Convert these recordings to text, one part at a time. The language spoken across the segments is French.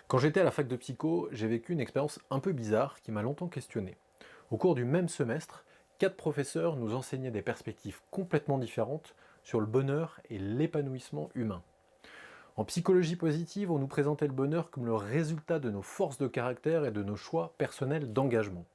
Quand j'étais à la fac de psycho, j'ai vécu une expérience un peu bizarre qui m'a longtemps questionné. Au cours du même semestre, 4 professeurs nous enseignaient des perspectives complètement différentes sur le bonheur et l'épanouissement humain. En psychologie positive, on nous présentait le bonheur comme le résultat de nos forces de caractère et de nos choix personnels d'engagement.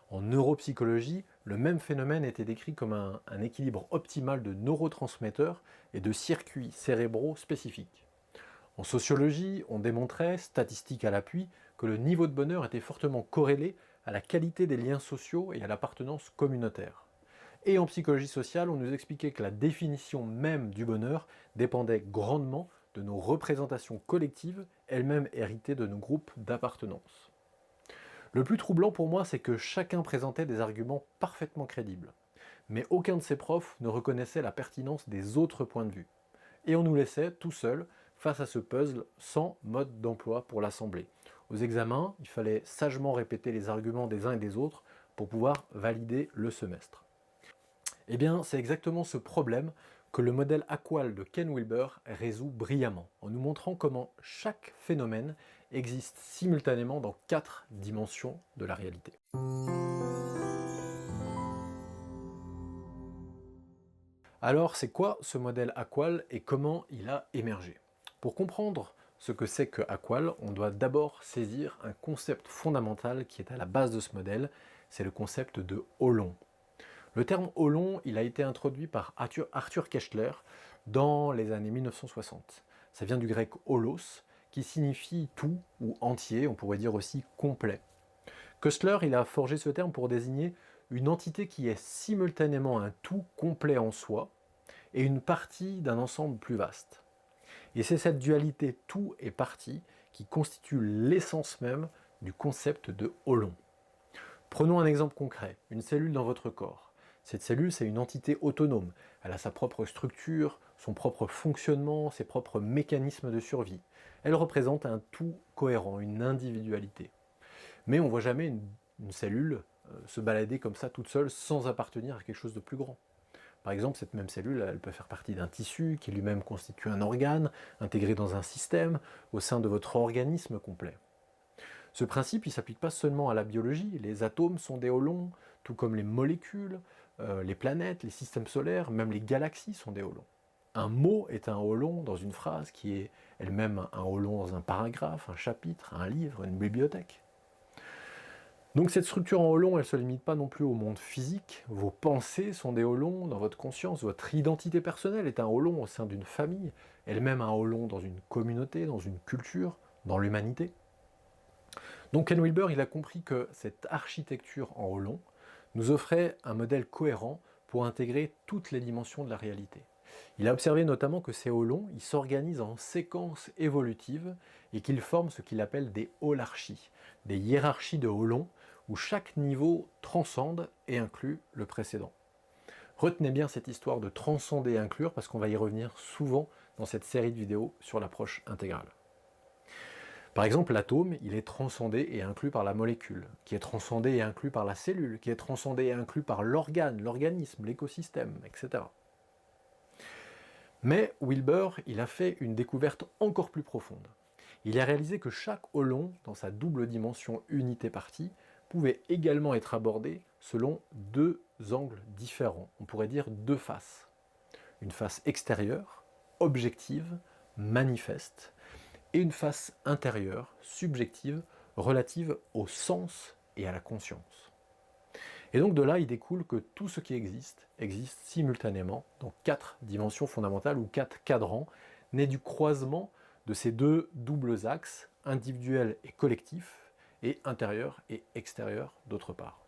En neuropsychologie, le même phénomène était décrit comme un équilibre optimal de neurotransmetteurs et de circuits cérébraux spécifiques. En sociologie, on démontrait, statistiques à l'appui, que le niveau de bonheur était fortement corrélé à la qualité des liens sociaux et à l'appartenance communautaire. Et en psychologie sociale, on nous expliquait que la définition même du bonheur dépendait grandement de nos représentations collectives, elles-mêmes héritées de nos groupes d'appartenance. Le plus troublant pour moi, c'est que chacun présentait des arguments parfaitement crédibles. Mais aucun de ces profs ne reconnaissait la pertinence des autres points de vue. Et on nous laissait tout seuls face à ce puzzle sans mode d'emploi pour l'assembler. Aux examens, il fallait sagement répéter les arguments des uns et des autres pour pouvoir valider le semestre. Eh bien, c'est exactement ce problème que le modèle Aqual de Ken Wilber résout brillamment, en nous montrant comment chaque phénomène existe simultanément dans 4 dimensions de la réalité. Alors, c'est quoi ce modèle Aqual et comment il a émergé? Pour comprendre ce que c'est que Aqual, on doit d'abord saisir un concept fondamental qui est à la base de ce modèle, c'est le concept de Holon. Le terme Holon, il a été introduit par Arthur Koestler dans les années 1960. Ça vient du grec holos, qui signifie tout ou entier, on pourrait dire aussi complet. Koestler, il a forgé ce terme pour désigner une entité qui est simultanément un tout complet en soi et une partie d'un ensemble plus vaste. Et c'est cette dualité tout et partie qui constitue l'essence même du concept de Holon. Prenons un exemple concret, une cellule dans votre corps. Cette cellule, c'est une entité autonome. Elle a sa propre structure, son propre fonctionnement, ses propres mécanismes de survie. Elle représente un tout cohérent, une individualité. Mais on ne voit jamais une cellule se balader comme ça toute seule sans appartenir à quelque chose de plus grand. Par exemple, cette même cellule, elle peut faire partie d'un tissu qui lui-même constitue un organe, intégré dans un système, au sein de votre organisme complet. Ce principe, il ne s'applique pas seulement à la biologie, les atomes sont des holons, tout comme les molécules, les planètes, les systèmes solaires, même les galaxies sont des holons. Un mot est un holon dans une phrase qui est elle-même un holon dans un paragraphe, un chapitre, un livre, une bibliothèque. Donc cette structure en holon, elle ne se limite pas non plus au monde physique, vos pensées sont des holons dans votre conscience, votre identité personnelle est un holon au sein d'une famille, elle-même un holon dans une communauté, dans une culture, dans l'humanité. Donc Ken Wilber, il a compris que cette architecture en holon nous offrait un modèle cohérent pour intégrer toutes les dimensions de la réalité. Il a observé notamment que ces holons, ils s'organisent en séquences évolutives et qu'ils forment ce qu'il appelle des holarchies, des hiérarchies de holons où chaque niveau transcende et inclut le précédent. Retenez bien cette histoire de transcender et inclure parce qu'on va y revenir souvent dans cette série de vidéos sur l'approche intégrale. Par exemple, l'atome, il est transcendé et inclus par la molécule, qui est transcendé et inclus par la cellule, qui est transcendé et inclus par l'organe, l'organisme, l'écosystème, etc. Mais Wilber, il a fait une découverte encore plus profonde. Il a réalisé que chaque holon, dans sa double dimension unité-partie, pouvait également être abordé selon 2 angles différents, on pourrait dire 2 faces. Une face extérieure, objective, manifeste, et une face intérieure, subjective, relative au sens et à la conscience. Et donc de là, il découle que tout ce qui existe simultanément dans 4 dimensions fondamentales ou 4 cadrans, nés du croisement de ces 2 doubles axes, individuels et collectifs, et intérieur et extérieur d'autre part.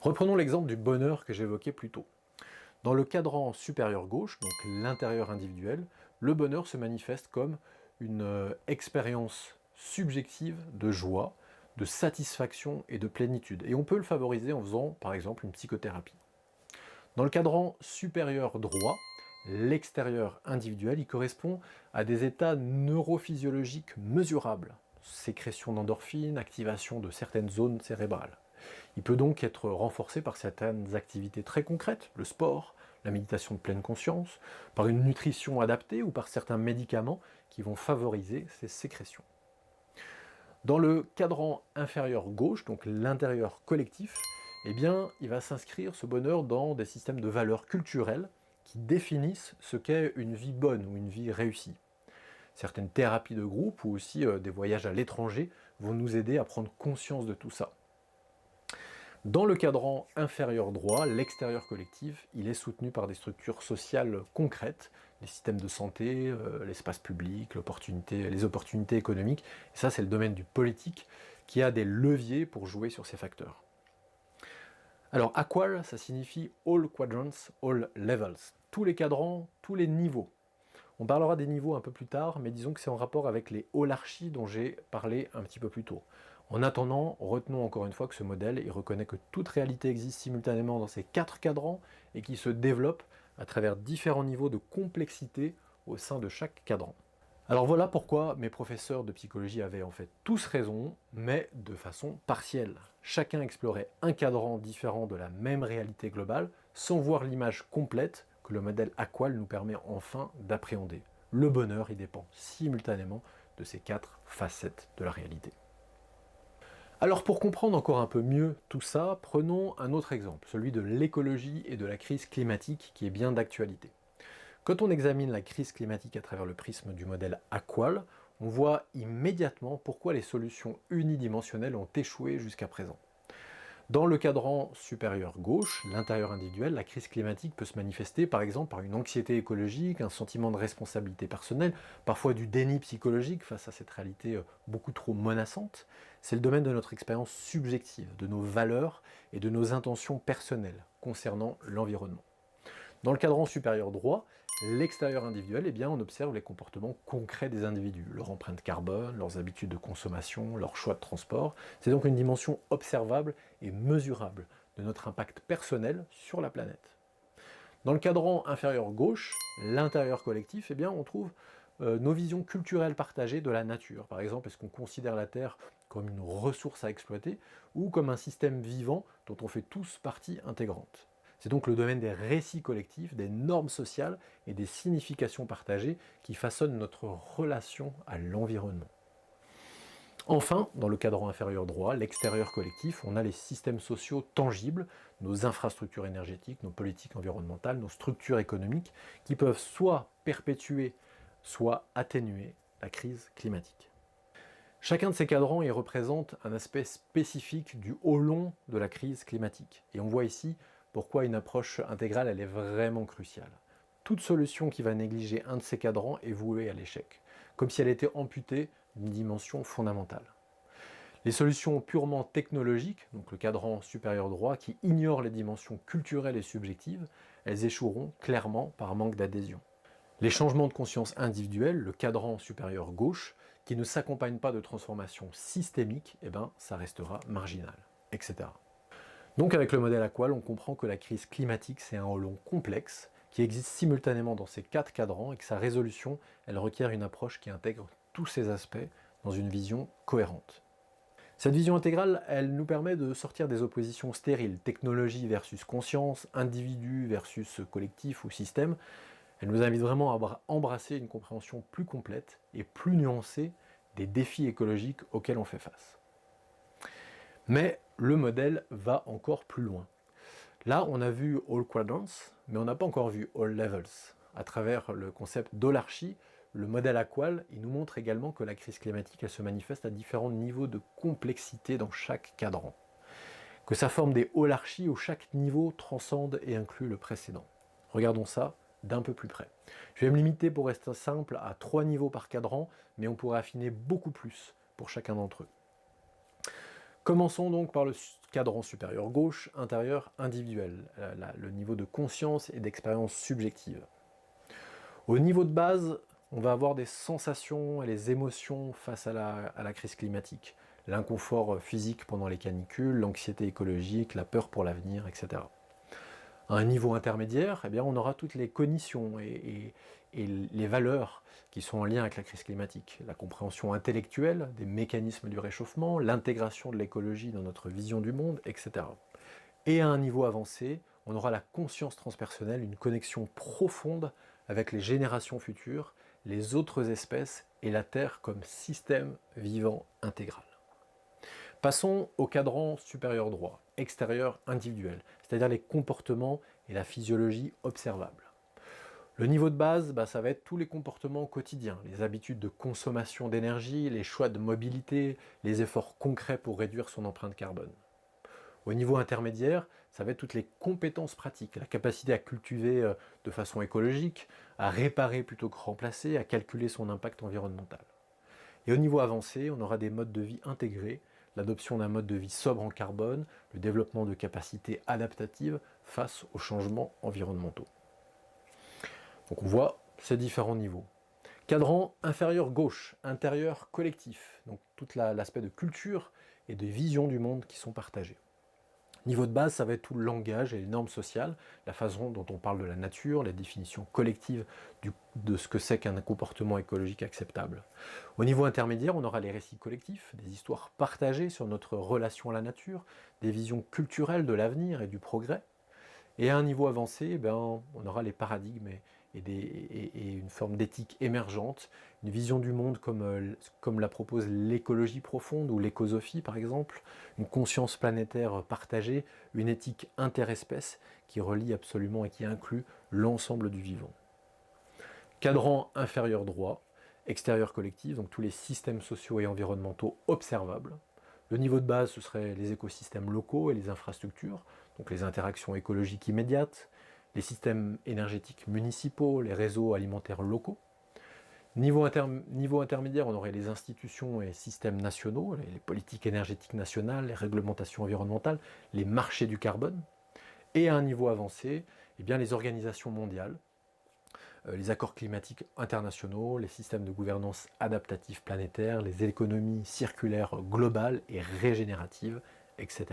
Reprenons l'exemple du bonheur que j'évoquais plus tôt. Dans le cadran supérieur gauche, donc l'intérieur individuel, le bonheur se manifeste comme une expérience subjective de joie, de satisfaction et de plénitude. Et on peut le favoriser en faisant, par exemple, une psychothérapie. Dans le cadran supérieur droit, l'extérieur individuel, il correspond à des états neurophysiologiques mesurables, sécrétion d'endorphines, activation de certaines zones cérébrales. Il peut donc être renforcé par certaines activités très concrètes, le sport, la méditation de pleine conscience, par une nutrition adaptée ou par certains médicaments qui vont favoriser ces sécrétions. Dans le cadran inférieur gauche, donc l'intérieur collectif, eh bien, il va s'inscrire ce bonheur dans des systèmes de valeurs culturelles qui définissent ce qu'est une vie bonne ou une vie réussie. Certaines thérapies de groupe ou aussi des voyages à l'étranger vont nous aider à prendre conscience de tout ça. Dans le cadran inférieur droit, l'extérieur collectif, il est soutenu par des structures sociales concrètes, les systèmes de santé, l'espace public, les opportunités économiques. Et ça, c'est le domaine du politique qui a des leviers pour jouer sur ces facteurs. Alors, AQUAL, ça signifie All Quadrants, All Levels. Tous les cadrans, tous les niveaux. On parlera des niveaux un peu plus tard, mais disons que c'est en rapport avec les holarchies dont j'ai parlé un petit peu plus tôt. En attendant, retenons encore une fois que ce modèle, il reconnaît que toute réalité existe simultanément dans ces 4 cadrans et qui se développe à travers différents niveaux de complexité au sein de chaque cadran. Alors voilà pourquoi mes professeurs de psychologie avaient en fait tous raison, mais de façon partielle. Chacun explorait un cadran différent de la même réalité globale, sans voir l'image complète que le modèle AQUAL nous permet enfin d'appréhender. Le bonheur, il dépend simultanément de ces 4 facettes de la réalité. Alors pour comprendre encore un peu mieux tout ça, prenons un autre exemple, celui de l'écologie et de la crise climatique qui est bien d'actualité. Quand on examine la crise climatique à travers le prisme du modèle AQUAL, on voit immédiatement pourquoi les solutions unidimensionnelles ont échoué jusqu'à présent. Dans le cadran supérieur gauche, l'intérieur individuel, la crise climatique peut se manifester par exemple par une anxiété écologique, un sentiment de responsabilité personnelle, parfois du déni psychologique face à cette réalité beaucoup trop menaçante. C'est le domaine de notre expérience subjective, de nos valeurs et de nos intentions personnelles concernant l'environnement. Dans le cadran supérieur droit, l'extérieur individuel, eh bien, on observe les comportements concrets des individus, leur empreinte carbone, leurs habitudes de consommation, leurs choix de transport. C'est donc une dimension observable et mesurable de notre impact personnel sur la planète. Dans le cadran inférieur gauche, l'intérieur collectif, eh bien, on trouve nos visions culturelles partagées de la nature. Par exemple, est-ce qu'on considère la Terre comme une ressource à exploiter ou comme un système vivant dont on fait tous partie intégrante? C'est donc le domaine des récits collectifs, des normes sociales et des significations partagées qui façonnent notre relation à l'environnement. Enfin, dans le cadran inférieur droit, l'extérieur collectif, on a les systèmes sociaux tangibles, nos infrastructures énergétiques, nos politiques environnementales, nos structures économiques, qui peuvent soit perpétuer, soit atténuer la crise climatique. Chacun de ces cadrans y représente un aspect spécifique du haut long de la crise climatique. Et on voit ici pourquoi une approche intégrale elle est vraiment cruciale. Toute solution qui va négliger un de ces cadrans est vouée à l'échec, comme si elle était amputée d'une dimension fondamentale. Les solutions purement technologiques, donc le cadran supérieur droit, qui ignorent les dimensions culturelles et subjectives, elles échoueront clairement par manque d'adhésion. Les changements de conscience individuels, le cadran supérieur gauche, qui ne s'accompagnent pas de transformations systémiques, eh ben, ça restera marginal, etc. Donc avec le modèle AQUAL, on comprend que la crise climatique, c'est un hollon complexe qui existe simultanément dans ces 4 cadrans et que sa résolution, elle requiert une approche qui intègre tous ces aspects dans une vision cohérente. Cette vision intégrale, elle nous permet de sortir des oppositions stériles, technologie versus conscience, individu versus collectif ou système. Elle nous invite vraiment à embrasser une compréhension plus complète et plus nuancée des défis écologiques auxquels on fait face. Mais le modèle va encore plus loin. Là, on a vu All Quadrants, mais on n'a pas encore vu All Levels. À travers le concept d'holarchie, le modèle AQUAL, il nous montre également que la crise climatique, elle se manifeste à différents niveaux de complexité dans chaque cadran. Que ça forme des holarchies où chaque niveau transcende et inclut le précédent. Regardons ça d'un peu plus près. Je vais me limiter pour rester simple à 3 niveaux par cadran, mais on pourrait affiner beaucoup plus pour chacun d'entre eux. Commençons donc par le cadran supérieur gauche, intérieur individuel, le niveau de conscience et d'expérience subjective. Au niveau de base, on va avoir des sensations et les émotions face à la crise climatique. L'inconfort physique pendant les canicules, l'anxiété écologique, la peur pour l'avenir, etc. À un niveau intermédiaire, eh bien, on aura toutes les cognitions et les valeurs qui sont en lien avec la crise climatique. La compréhension intellectuelle des mécanismes du réchauffement, l'intégration de l'écologie dans notre vision du monde, etc. Et à un niveau avancé, on aura la conscience transpersonnelle, une connexion profonde avec les générations futures, les autres espèces et la Terre comme système vivant intégral. Passons au cadran supérieur droit, extérieur individuel, c'est-à-dire les comportements et la physiologie observables. Le niveau de base, ça va être tous les comportements quotidiens, les habitudes de consommation d'énergie, les choix de mobilité, les efforts concrets pour réduire son empreinte carbone. Au niveau intermédiaire, ça va être toutes les compétences pratiques, la capacité à cultiver de façon écologique, à réparer plutôt que remplacer, à calculer son impact environnemental. Et au niveau avancé, on aura des modes de vie intégrés, l'adoption d'un mode de vie sobre en carbone, le développement de capacités adaptatives face aux changements environnementaux. Donc on voit ces différents niveaux. Cadran inférieur gauche, intérieur collectif, donc tout l'aspect de culture et de vision du monde qui sont partagés. Niveau de base, ça va être tout le langage et les normes sociales, la façon dont on parle de la nature, les définitions collectives de ce que c'est qu'un comportement écologique acceptable. Au niveau intermédiaire, on aura les récits collectifs, des histoires partagées sur notre relation à la nature, des visions culturelles de l'avenir et du progrès. Et à un niveau avancé, on aura les paradigmes et une forme d'éthique émergente, une vision du monde comme la propose l'écologie profonde ou l'écosophie par exemple, une conscience planétaire partagée, une éthique interespèce qui relie absolument et qui inclut l'ensemble du vivant. Cadran inférieur droit, extérieur collectif, donc tous les systèmes sociaux et environnementaux observables. Le niveau de base, ce serait les écosystèmes locaux et les infrastructures, donc les interactions écologiques immédiates, les systèmes énergétiques municipaux, les réseaux alimentaires locaux. Niveau intermédiaire, on aurait les institutions et systèmes nationaux, les politiques énergétiques nationales, les réglementations environnementales, les marchés du carbone. Et à un niveau avancé, les organisations mondiales, les accords climatiques internationaux, les systèmes de gouvernance adaptative planétaire, les économies circulaires globales et régénératives, etc.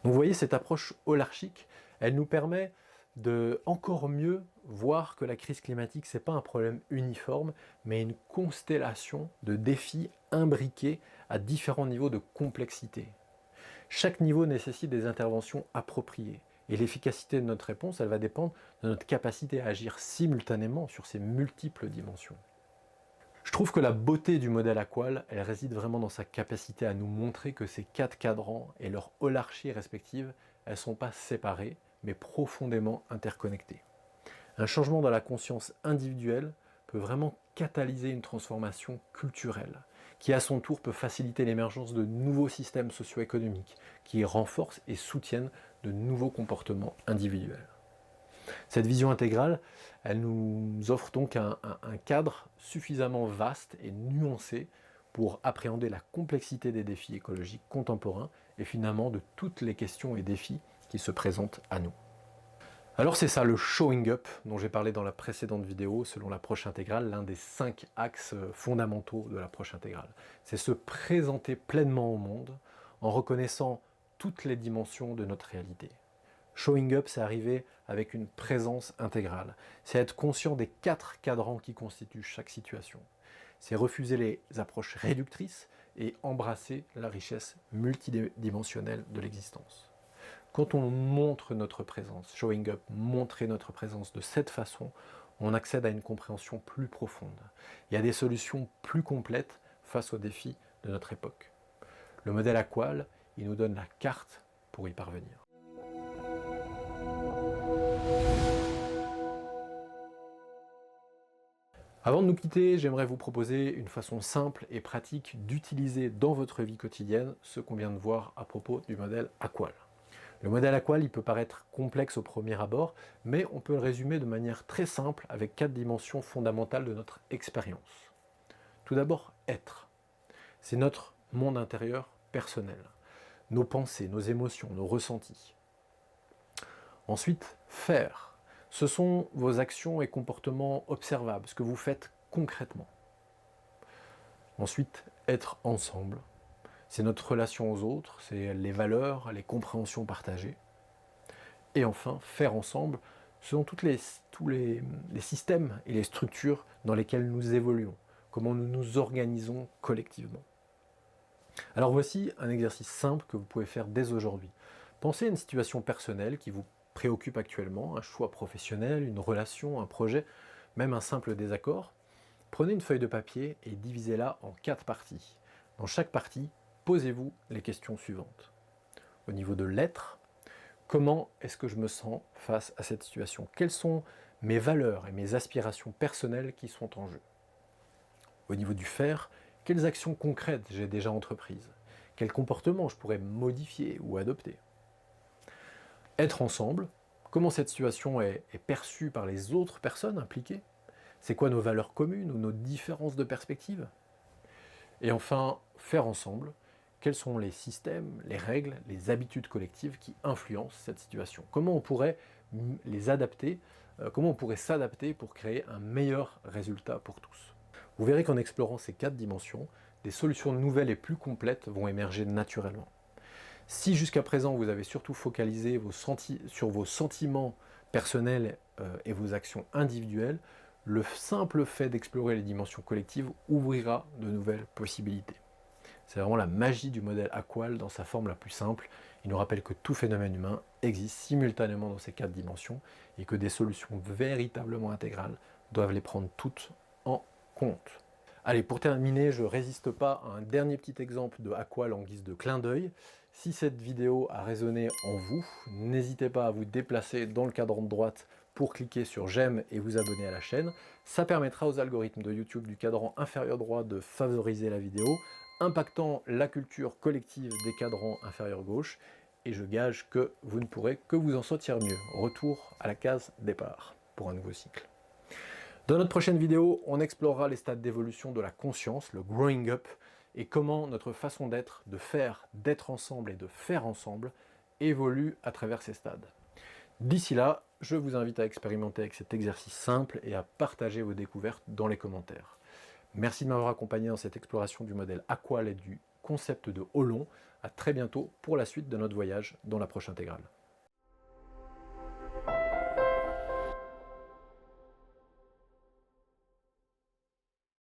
Donc vous voyez, cette approche holarchique, elle nous permet de encore mieux voir que la crise climatique, ce n'est pas un problème uniforme, mais une constellation de défis imbriqués à différents niveaux de complexité. Chaque niveau nécessite des interventions appropriées. Et l'efficacité de notre réponse, elle va dépendre de notre capacité à agir simultanément sur ces multiples dimensions. Je trouve que la beauté du modèle Aqual, elle réside vraiment dans sa capacité à nous montrer que ces 4 cadrans et leur holarchie respective, elles ne sont pas séparées, mais profondément interconnectées. Un changement dans la conscience individuelle peut vraiment catalyser une transformation culturelle, qui à son tour peut faciliter l'émergence de nouveaux systèmes socio-économiques, qui renforcent et soutiennent de nouveaux comportements individuels. Cette vision intégrale, elle nous offre donc un cadre suffisamment vaste et nuancé pour appréhender la complexité des défis écologiques contemporains et finalement de toutes les questions et défis qui se présentent à nous. Alors c'est ça le showing up dont j'ai parlé dans la précédente vidéo selon l'approche intégrale, l'un des 5 axes fondamentaux de l'approche intégrale. C'est se présenter pleinement au monde en reconnaissant toutes les dimensions de notre réalité. Showing up, c'est arriver avec une présence intégrale. C'est être conscient des 4 cadrans qui constituent chaque situation. C'est refuser les approches réductrices et embrasser la richesse multidimensionnelle de l'existence. Quand on montre notre présence, showing up, montrer notre présence de cette façon, on accède à une compréhension plus profonde. Il y a des solutions plus complètes face aux défis de notre époque. Le modèle Aqual, il nous donne la carte pour y parvenir. Avant de nous quitter, j'aimerais vous proposer une façon simple et pratique d'utiliser dans votre vie quotidienne ce qu'on vient de voir à propos du modèle Aqual. Le modèle Aqual, il peut paraître complexe au premier abord, mais on peut le résumer de manière très simple avec 4 dimensions fondamentales de notre expérience. Tout d'abord, être. C'est notre monde intérieur personnel, nos pensées, nos émotions, nos ressentis. Ensuite, faire. Ce sont vos actions et comportements observables, ce que vous faites concrètement. Ensuite, être ensemble. C'est notre relation aux autres, c'est les valeurs, les compréhensions partagées. Et enfin, faire ensemble, ce sont tous les systèmes et les structures dans lesquelles nous évoluons, comment nous nous organisons collectivement. Alors voici un exercice simple que vous pouvez faire dès aujourd'hui. Pensez à une situation personnelle qui vous préoccupe actuellement, un choix professionnel, une relation, un projet, même un simple désaccord. Prenez une feuille de papier et divisez-la en 4 parties. Dans chaque partie, posez-vous les questions suivantes. Au niveau de l'être, comment est-ce que je me sens face à cette situation? Quelles sont mes valeurs et mes aspirations personnelles qui sont en jeu? Au niveau du faire, quelles actions concrètes j'ai déjà entreprises? Quels comportements je pourrais modifier ou adopter? Être ensemble, comment cette situation est perçue par les autres personnes impliquées? C'est quoi nos valeurs communes ou nos différences de perspective? Et enfin, faire ensemble, quels sont les systèmes, les règles, les habitudes collectives qui influencent cette situation? Comment on pourrait les adapter, comment on pourrait s'adapter pour créer un meilleur résultat pour tous? Vous verrez qu'en explorant ces 4 dimensions, des solutions nouvelles et plus complètes vont émerger naturellement. Si jusqu'à présent vous avez surtout focalisé sur vos sentiments personnels et vos actions individuelles, le simple fait d'explorer les dimensions collectives ouvrira de nouvelles possibilités. C'est vraiment la magie du modèle Aqual dans sa forme la plus simple. Il nous rappelle que tout phénomène humain existe simultanément dans ces 4 dimensions et que des solutions véritablement intégrales doivent les prendre toutes en compte. Allez, pour terminer, je ne résiste pas à un dernier petit exemple de Aqual en guise de clin d'œil. Si cette vidéo a résonné en vous, n'hésitez pas à vous déplacer dans le cadran de droite pour cliquer sur j'aime et vous abonner à la chaîne. Ça permettra aux algorithmes de YouTube du cadran inférieur droit de favoriser la vidéo, impactant la culture collective des cadrans inférieur gauche. Et je gage que vous ne pourrez que vous en sortir mieux. Retour à la case départ pour un nouveau cycle. Dans notre prochaine vidéo, on explorera les stades d'évolution de la conscience, le growing up, et comment notre façon d'être, de faire, d'être ensemble et de faire ensemble évolue à travers ces stades. D'ici là, je vous invite à expérimenter avec cet exercice simple et à partager vos découvertes dans les commentaires. Merci de m'avoir accompagné dans cette exploration du modèle Aqual et du concept de Holon. À très bientôt pour la suite de notre voyage dans l'approche intégrale.